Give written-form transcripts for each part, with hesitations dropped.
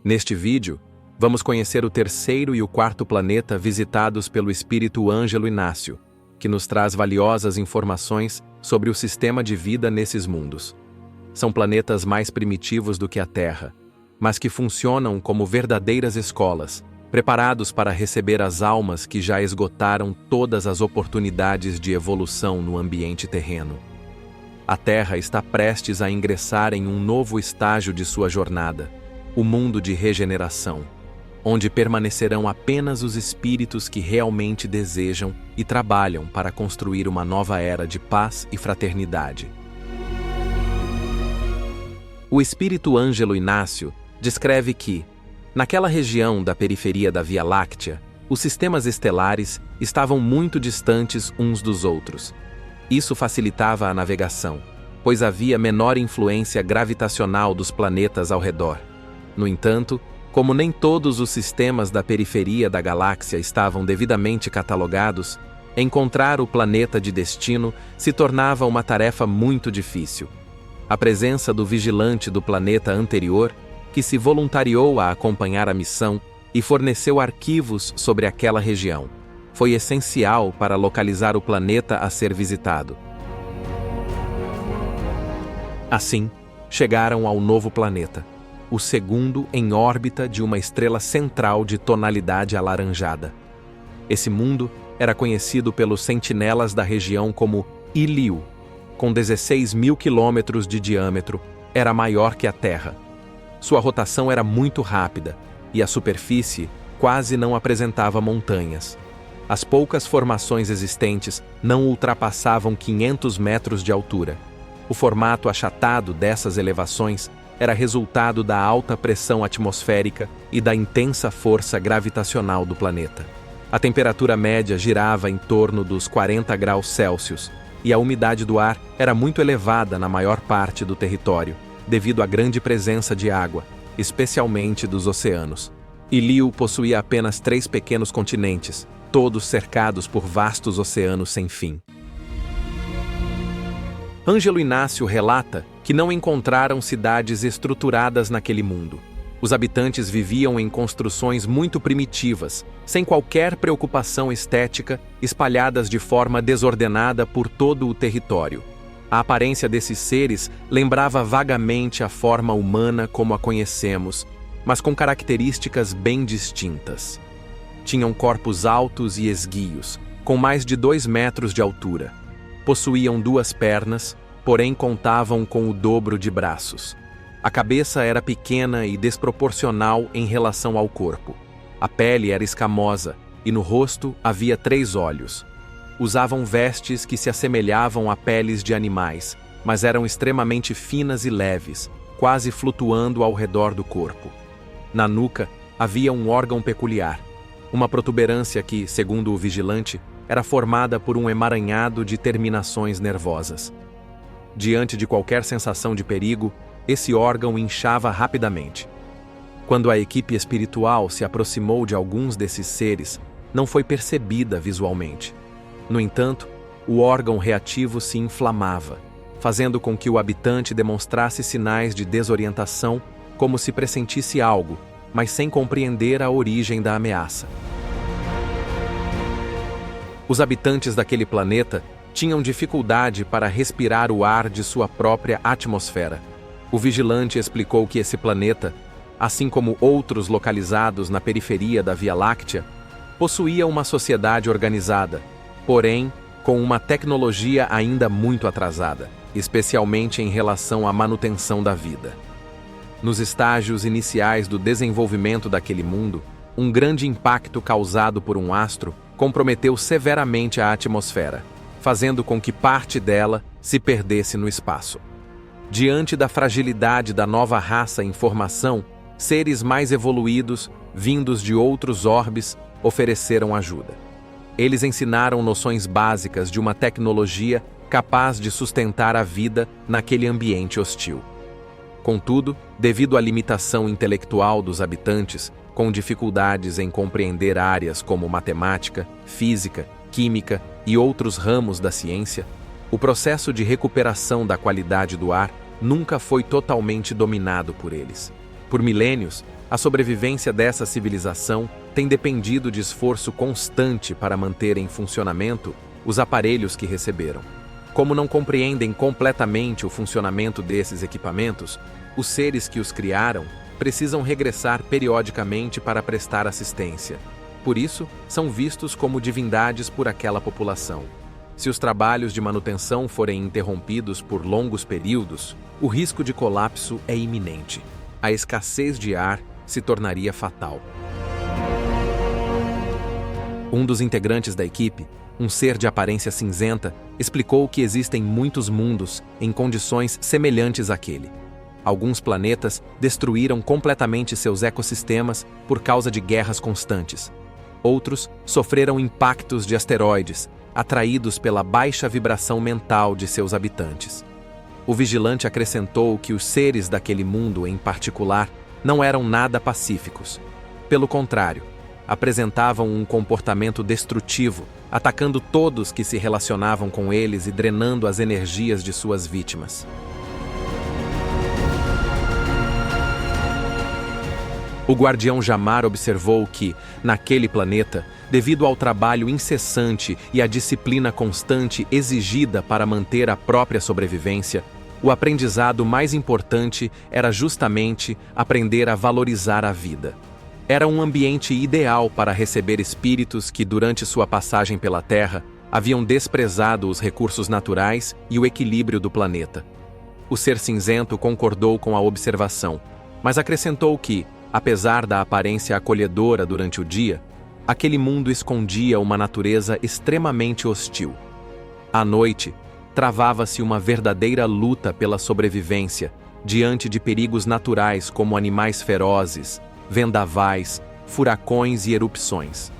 Neste vídeo, vamos conhecer o terceiro e o quarto planeta visitados pelo espírito Ângelo Inácio, que nos traz valiosas informações sobre o sistema de vida nesses mundos. São planetas mais primitivos do que a Terra, mas que funcionam como verdadeiras escolas, preparados para receber as almas que já esgotaram todas as oportunidades de evolução no ambiente terreno. A Terra está prestes a ingressar em um novo estágio de sua jornada, o mundo de regeneração, onde permanecerão apenas os espíritos que realmente desejam e trabalham para construir uma nova era de paz e fraternidade. O espírito Ângelo Inácio descreve que, naquela região da periferia da Via Láctea, os sistemas estelares estavam muito distantes uns dos outros. Isso facilitava a navegação, pois havia menor influência gravitacional dos planetas ao redor. No entanto, como nem todos os sistemas da periferia da galáxia estavam devidamente catalogados, encontrar o planeta de destino se tornava uma tarefa muito difícil. A presença do vigilante do planeta anterior, que se voluntariou a acompanhar a missão e forneceu arquivos sobre aquela região, foi essencial para localizar o planeta a ser visitado. Assim, chegaram ao novo planeta, o segundo em órbita de uma estrela central de tonalidade alaranjada. Esse mundo era conhecido pelos sentinelas da região como Iliu. Com 16 mil quilômetros de diâmetro, era maior que a Terra. Sua rotação era muito rápida e a superfície quase não apresentava montanhas. As poucas formações existentes não ultrapassavam 500 metros de altura. O formato achatado dessas elevações era resultado da alta pressão atmosférica e da intensa força gravitacional do planeta. A temperatura média girava em torno dos 40 graus Celsius e a umidade do ar era muito elevada na maior parte do território, devido à grande presença de água, especialmente dos oceanos. Iliu possuía apenas 3 pequenos continentes, todos cercados por vastos oceanos sem fim. Ângelo Inácio relata que não encontraram cidades estruturadas naquele mundo. Os habitantes viviam em construções muito primitivas, sem qualquer preocupação estética, espalhadas de forma desordenada por todo o território. A aparência desses seres lembrava vagamente a forma humana como a conhecemos, mas com características bem distintas. Tinham corpos altos e esguios, com mais de 2 metros de altura. Possuíam 2 pernas, porém contavam com o dobro de braços. A cabeça era pequena e desproporcional em relação ao corpo. A pele era escamosa e no rosto havia 3 olhos. Usavam vestes que se assemelhavam a peles de animais, mas eram extremamente finas e leves, quase flutuando ao redor do corpo. Na nuca havia um órgão peculiar, uma protuberância que, segundo o vigilante, era formada por um emaranhado de terminações nervosas. Diante de qualquer sensação de perigo, esse órgão inchava rapidamente. Quando a equipe espiritual se aproximou de alguns desses seres, não foi percebida visualmente. No entanto, o órgão reativo se inflamava, fazendo com que o habitante demonstrasse sinais de desorientação, como se pressentisse algo, mas sem compreender a origem da ameaça. Os habitantes daquele planeta tinham dificuldade para respirar o ar de sua própria atmosfera. O vigilante explicou que esse planeta, assim como outros localizados na periferia da Via Láctea, possuía uma sociedade organizada, porém com uma tecnologia ainda muito atrasada, especialmente em relação à manutenção da vida. Nos estágios iniciais do desenvolvimento daquele mundo, um grande impacto causado por um astro comprometeu severamente a atmosfera, fazendo com que parte dela se perdesse no espaço. Diante da fragilidade da nova raça em formação, seres mais evoluídos, vindos de outros orbes, ofereceram ajuda. Eles ensinaram noções básicas de uma tecnologia capaz de sustentar a vida naquele ambiente hostil. Contudo, devido à limitação intelectual dos habitantes, com dificuldades em compreender áreas como matemática, física, química e outros ramos da ciência, o processo de recuperação da qualidade do ar nunca foi totalmente dominado por eles. Por milênios, a sobrevivência dessa civilização tem dependido de esforço constante para manter em funcionamento os aparelhos que receberam. Como não compreendem completamente o funcionamento desses equipamentos, os seres que os criaram precisam regressar periodicamente para prestar assistência. Por isso, são vistos como divindades por aquela população. Se os trabalhos de manutenção forem interrompidos por longos períodos, o risco de colapso é iminente. A escassez de ar se tornaria fatal. Um dos integrantes da equipe, um ser de aparência cinzenta, explicou que existem muitos mundos em condições semelhantes àquele. Alguns planetas destruíram completamente seus ecossistemas por causa de guerras constantes. Outros sofreram impactos de asteroides, atraídos pela baixa vibração mental de seus habitantes. O vigilante acrescentou que os seres daquele mundo, em particular, não eram nada pacíficos. Pelo contrário, apresentavam um comportamento destrutivo, atacando todos que se relacionavam com eles e drenando as energias de suas vítimas. O guardião Jamar observou que, naquele planeta, devido ao trabalho incessante e à disciplina constante exigida para manter a própria sobrevivência, o aprendizado mais importante era justamente aprender a valorizar a vida. Era um ambiente ideal para receber espíritos que, durante sua passagem pela Terra, haviam desprezado os recursos naturais e o equilíbrio do planeta. O ser cinzento concordou com a observação, mas acrescentou que, apesar da aparência acolhedora durante o dia, aquele mundo escondia uma natureza extremamente hostil. À noite, travava-se uma verdadeira luta pela sobrevivência diante de perigos naturais como animais ferozes, vendavais, furacões e erupções.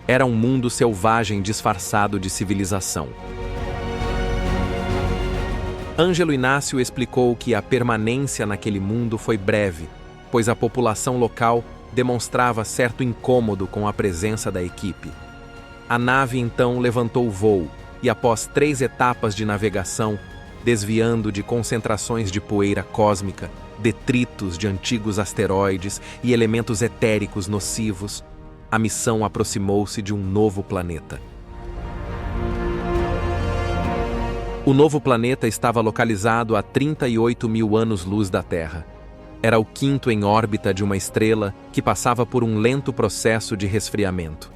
Era um mundo selvagem disfarçado de civilização. Ângelo Inácio explicou que a permanência naquele mundo foi breve, pois a população local demonstrava certo incômodo com a presença da equipe. A nave então levantou voo e, após 3 etapas de navegação, desviando de concentrações de poeira cósmica, detritos de antigos asteroides e elementos etéricos nocivos, a missão aproximou-se de um novo planeta. O novo planeta estava localizado a 38 mil anos-luz da Terra. Era o 5º em órbita de uma estrela que passava por um lento processo de resfriamento.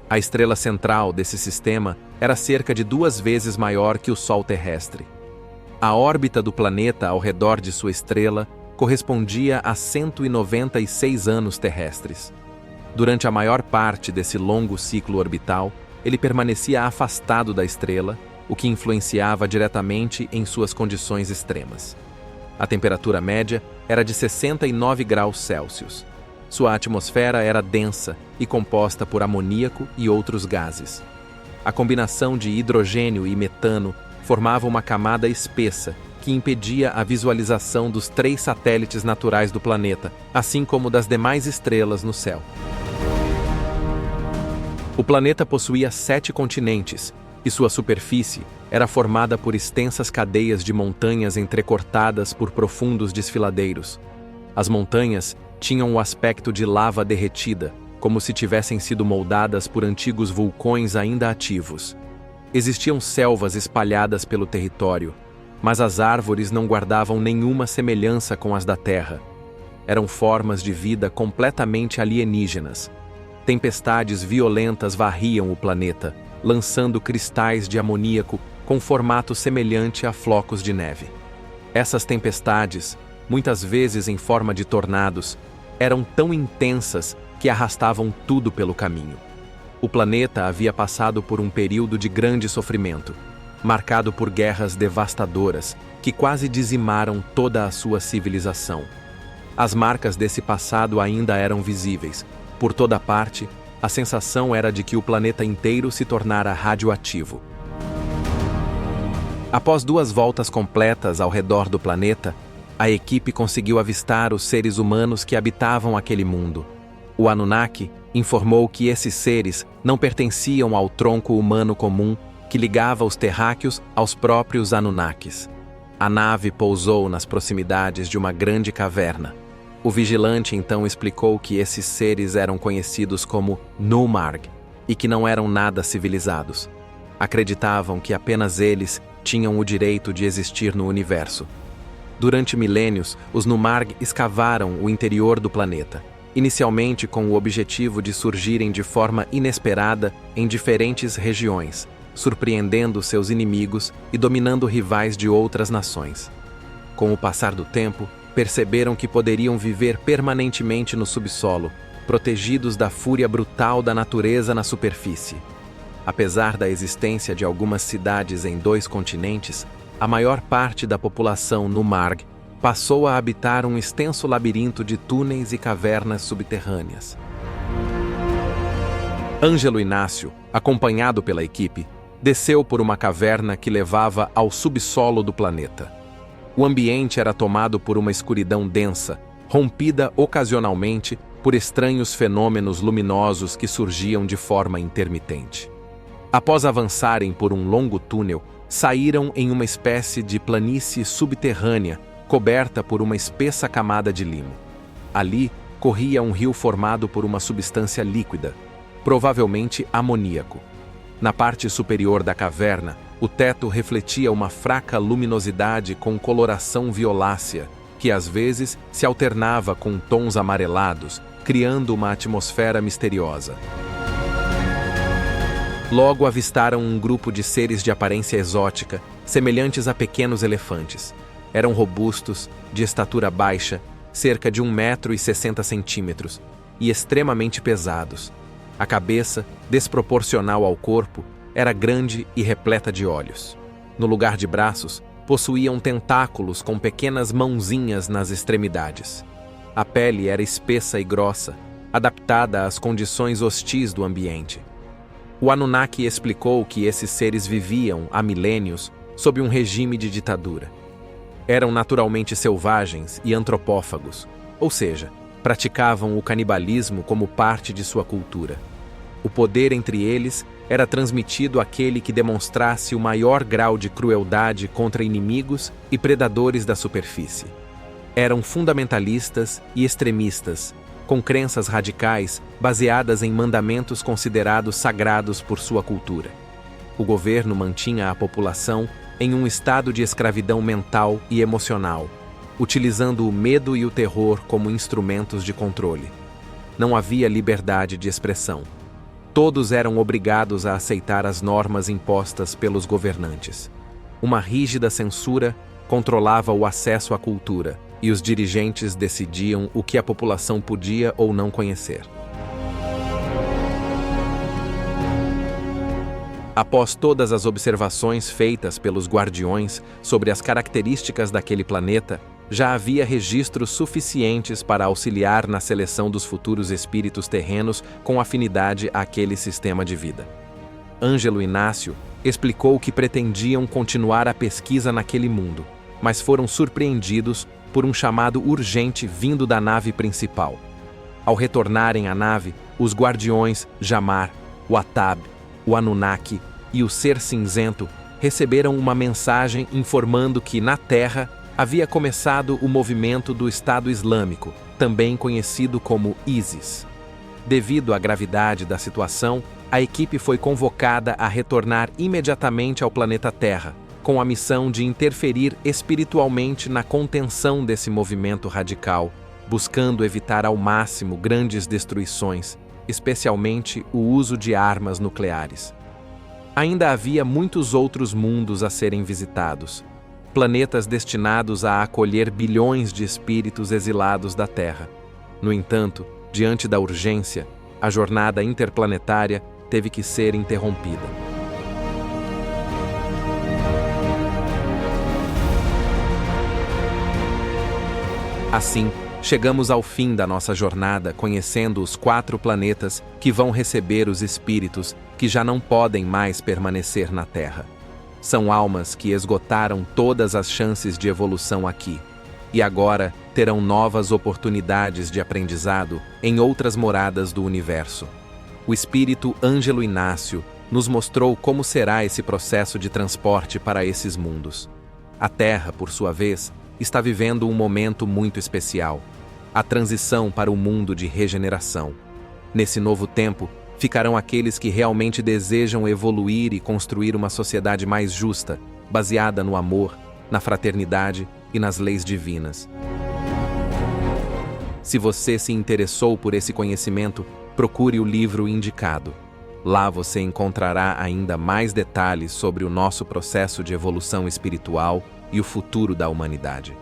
A estrela central desse sistema era cerca de 2 vezes maior que o Sol terrestre. A órbita do planeta ao redor de sua estrela correspondia a 196 anos terrestres. Durante a maior parte desse longo ciclo orbital, ele permanecia afastado da estrela, o que influenciava diretamente em suas condições extremas. A temperatura média era de 69 graus Celsius. Sua atmosfera era densa e composta por amoníaco e outros gases. A combinação de hidrogênio e metano formava uma camada espessa que impedia a visualização dos 3 satélites naturais do planeta, assim como das demais estrelas no céu. O planeta possuía 7 continentes, e sua superfície era formada por extensas cadeias de montanhas entrecortadas por profundos desfiladeiros. As montanhas tinham o aspecto de lava derretida, como se tivessem sido moldadas por antigos vulcões ainda ativos. Existiam selvas espalhadas pelo território, mas as árvores não guardavam nenhuma semelhança com as da Terra. Eram formas de vida completamente alienígenas. Tempestades violentas varriam o planeta, lançando cristais de amoníaco com formato semelhante a flocos de neve. Essas tempestades, muitas vezes em forma de tornados, eram tão intensas que arrastavam tudo pelo caminho. O planeta havia passado por um período de grande sofrimento, marcado por guerras devastadoras que quase dizimaram toda a sua civilização. As marcas desse passado ainda eram visíveis. Por toda parte, a sensação era de que o planeta inteiro se tornara radioativo. Após 2 voltas completas ao redor do planeta, a equipe conseguiu avistar os seres humanos que habitavam aquele mundo. O Anunnaki informou que esses seres não pertenciam ao tronco humano comum que ligava os terráqueos aos próprios Anunnakis. A nave pousou nas proximidades de uma grande caverna. O vigilante então explicou que esses seres eram conhecidos como Numarg e que não eram nada civilizados. Acreditavam que apenas eles tinham o direito de existir no universo. Durante milênios, os Numarg escavaram o interior do planeta, inicialmente com o objetivo de surgirem de forma inesperada em diferentes regiões, surpreendendo seus inimigos e dominando rivais de outras nações. Com o passar do tempo, perceberam que poderiam viver permanentemente no subsolo, protegidos da fúria brutal da natureza na superfície. Apesar da existência de algumas cidades em 2 continentes, a maior parte da população Numarg passou a habitar um extenso labirinto de túneis e cavernas subterrâneas. Ângelo Inácio, acompanhado pela equipe, desceu por uma caverna que levava ao subsolo do planeta. O ambiente era tomado por uma escuridão densa, rompida ocasionalmente por estranhos fenômenos luminosos que surgiam de forma intermitente. Após avançarem por um longo túnel, saíram em uma espécie de planície subterrânea, coberta por uma espessa camada de limo. Ali, corria um rio formado por uma substância líquida, provavelmente amoníaco. Na parte superior da caverna, o teto refletia uma fraca luminosidade com coloração violácea, que às vezes se alternava com tons amarelados, criando uma atmosfera misteriosa. Logo avistaram um grupo de seres de aparência exótica, semelhantes a pequenos elefantes. Eram robustos, de estatura baixa, cerca de 1,60 m, e extremamente pesados. A cabeça, desproporcional ao corpo, era grande e repleta de olhos. No lugar de braços, possuíam tentáculos com pequenas mãozinhas nas extremidades. A pele era espessa e grossa, adaptada às condições hostis do ambiente. O Anunnaki explicou que esses seres viviam, há milênios, sob um regime de ditadura. Eram naturalmente selvagens e antropófagos, ou seja, praticavam o canibalismo como parte de sua cultura. O poder entre eles era transmitido àquele que demonstrasse o maior grau de crueldade contra inimigos e predadores da superfície. Eram fundamentalistas e extremistas, com crenças radicais baseadas em mandamentos considerados sagrados por sua cultura. O governo mantinha a população em um estado de escravidão mental e emocional, utilizando o medo e o terror como instrumentos de controle. Não havia liberdade de expressão. Todos eram obrigados a aceitar as normas impostas pelos governantes. Uma rígida censura controlava o acesso à cultura, e os dirigentes decidiam o que a população podia ou não conhecer. Após todas as observações feitas pelos guardiões sobre as características daquele planeta, já havia registros suficientes para auxiliar na seleção dos futuros espíritos terrenos com afinidade àquele sistema de vida. Ângelo Inácio explicou que pretendiam continuar a pesquisa naquele mundo, mas foram surpreendidos por um chamado urgente vindo da nave principal. Ao retornarem à nave, os guardiões Jamar, o Atab, o Anunnaki e o Ser Cinzento receberam uma mensagem informando que, na Terra, havia começado o movimento do Estado Islâmico, também conhecido como ISIS. Devido à gravidade da situação, a equipe foi convocada a retornar imediatamente ao planeta Terra, com a missão de interferir espiritualmente na contenção desse movimento radical, buscando evitar ao máximo grandes destruições, especialmente o uso de armas nucleares. Ainda havia muitos outros mundos a serem visitados, planetas destinados a acolher bilhões de espíritos exilados da Terra. No entanto, diante da urgência, a jornada interplanetária teve que ser interrompida. Assim, chegamos ao fim da nossa jornada conhecendo os 4 planetas que vão receber os espíritos que já não podem mais permanecer na Terra. São almas que esgotaram todas as chances de evolução aqui, e agora terão novas oportunidades de aprendizado em outras moradas do universo. O espírito Ângelo Inácio nos mostrou como será esse processo de transporte para esses mundos. A Terra, por sua vez, está vivendo um momento muito especial. a transição para o mundo de regeneração. Nesse novo tempo, ficarão aqueles que realmente desejam evoluir e construir uma sociedade mais justa, baseada no amor, na fraternidade e nas leis divinas. Se você se interessou por esse conhecimento, procure o livro indicado. Lá você encontrará ainda mais detalhes sobre o nosso processo de evolução espiritual e o futuro da humanidade.